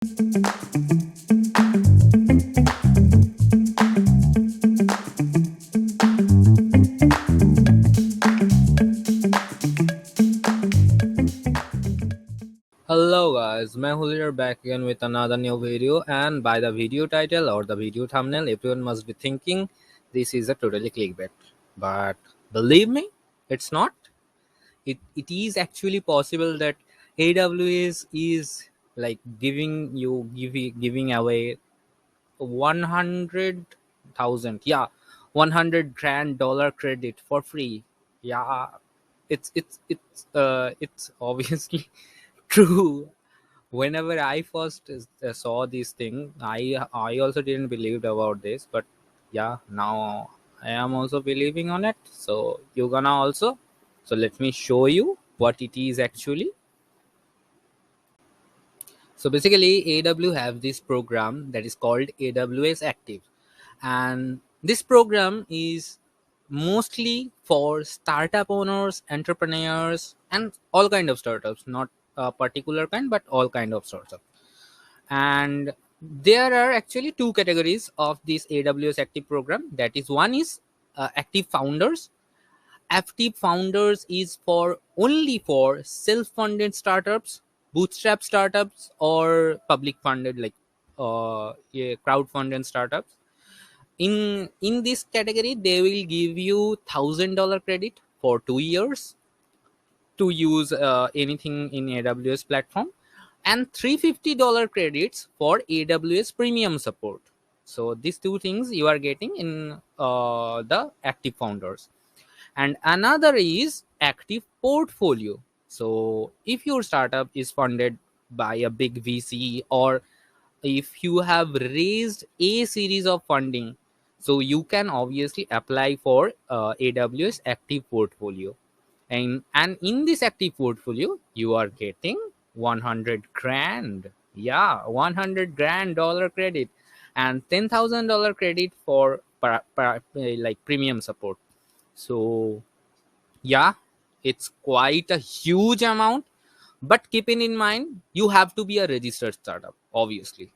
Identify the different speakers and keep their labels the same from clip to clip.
Speaker 1: Hello guys, मैं हूँ here back again with another new video, and by the video title or the video thumbnail everyone must be thinking this is a totally clickbait. But believe me, it's not. It is actually possible that AWS is like giving away 100,000, yeah, 100 grand dollar credit for free. Yeah, it's obviously true. Whenever I first saw this thing, I also didn't believe about this, but yeah, now I am also believing on it. So you gonna also. So let me show you what it is actually. So basically, AW have this program that is called AWS Active, and this program is mostly for startup owners, entrepreneurs, and all kind of startups, not a particular kind, but all kind of startups. And there are actually two categories of this AWS Active program. That is, one is Active Founders. Active Founders is for only for self-funded startups, bootstrap startups, or public funded, like yeah, crowd-funded startups. In this category, they will give you $1,000 credit for 2 years to use anything in AWS platform, and $350 credits for AWS premium support. So these two things you are getting in the Active Founders. And another is Active Portfolio. So if your startup is funded by a big VC, or if you have raised a series of funding, so you can obviously apply for AWS Active Portfolio. And in this Active Portfolio you are getting 100 grand, yeah, 100 grand dollar credit, and $10,000 credit for like premium support. So yeah, it's quite a huge amount, but keeping in mind you have to be a registered startup. Obviously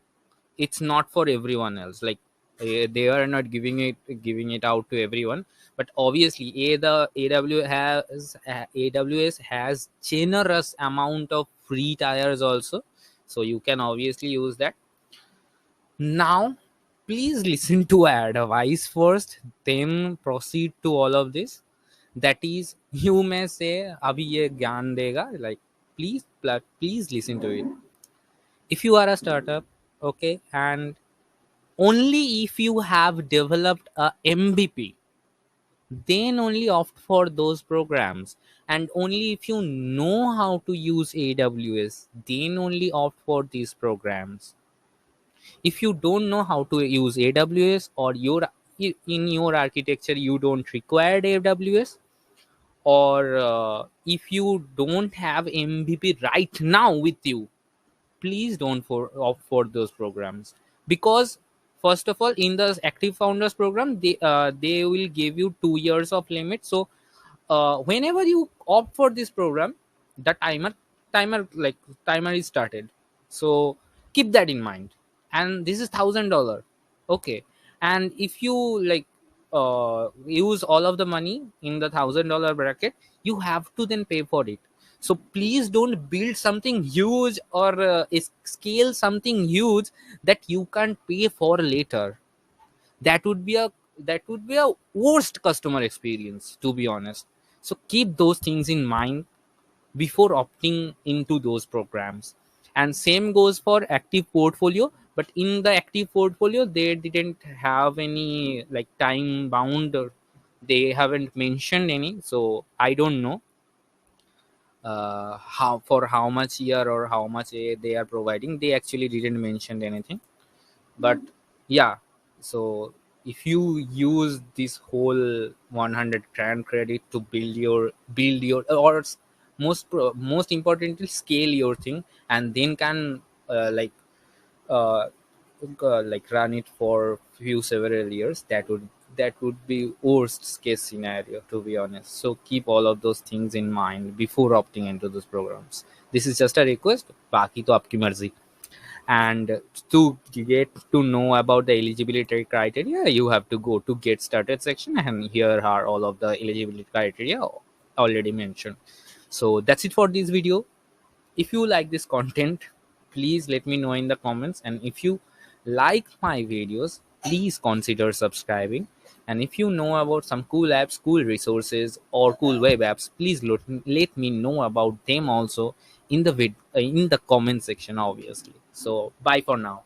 Speaker 1: it's not for everyone else, like they are not giving it out to everyone. But obviously the AWS has generous amount of free tires also, so you can obviously use that. Now please listen to advice first, then proceed to all of this. That is, you may say abhi ye gyan dega, like please listen to it. If you are a startup, okay, and only if you have developed a MVP, then only opt for those programs. And only if you know how to use AWS, then only opt for these programs. If you don't know how to use AWS, or in your architecture you don't require AWS, or if you don't have MVP right now with you, please don't opt for those programs. Because first of all, in the Active Founders program, they will give you 2 years of limit. So whenever you opt for this program, the timer is started. So keep that in mind. And this is $1,000, okay. And if you like use all of the money in the $1,000 bracket, you have to then pay for it. So please don't build something huge, or scale something huge that you can't pay for later. That would be a worst customer experience, to be honest. So keep those things in mind before opting into those programs. And same goes for Active Portfolio. But in the Active Portfolio, they didn't have any like time bound, or they haven't mentioned any, so I don't know how much year or how much they are providing. They actually didn't mention anything. But yeah, so if you use this whole 100 grand credit to build your or most importantly scale your thing, and then can uh, like run it for few several years, that would be worst case scenario, to be honest. So keep all of those things in mind before opting into those programs. This is just a request, baki to aapki marzi. And to get to know about the eligibility criteria, you have to go to get started section, and here are all of the eligibility criteria already mentioned. So that's it for this video. If you like this content, please let me know in the comments, and if you like my videos, please consider subscribing. And if you know about some cool apps, cool resources, or cool web apps, please let me know about them also in the in the comment section, obviously. So bye for now.